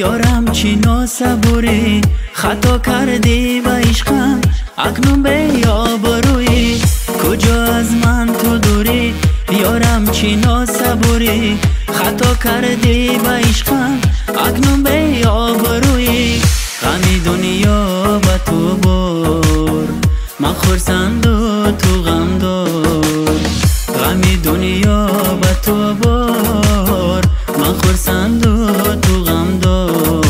یارم چی ناسبوری خطا کردی با عشقم اکنون به آبرویی کجا از من تو دوری یارم چی ناسبوری خطا کردی با عشقم اکنون به آبرویی غمی دنیا با تو بر من خرسند و تو غم دار غمی دنیا با تو بر من خرسند و تو غم دار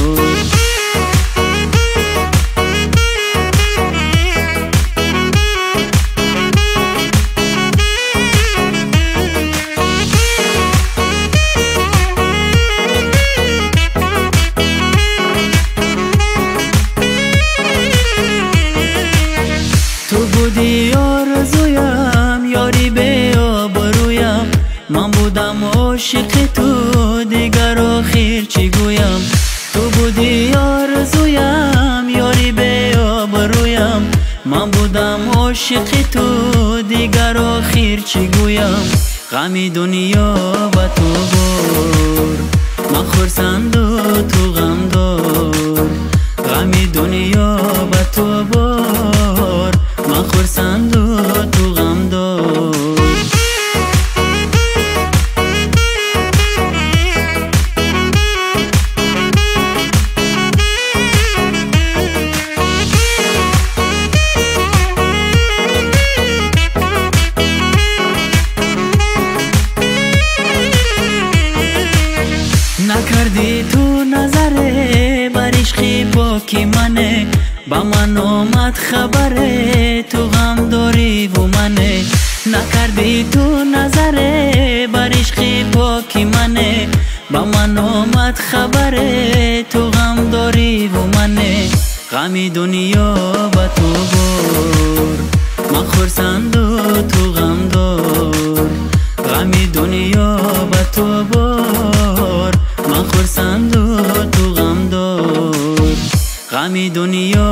تو بودی آرزویم یاری به آبرویم من بودم عاشق تو دیگر آخر چی گویم تو بودی آرزویم یاری به آبرویم من بودم عاشق تو دیگر آخر چی گویم غمی دنیا با تو بر من خرسند و تو غم دار غمی دنیا با تو بر من خرسند و تو غم دار نکردی تو نظره بر عشقی پاکی منه با من آمد خبره تو غم داری و منه نکردی تو نظره بر عشقی پاکی منه با من آمد خبره تو غم داری و منه غمی دنیا با تو بر من خرسند و تو غم دار غمی دنیا با تو بر من خرسند و تو غم دار غمی دنیا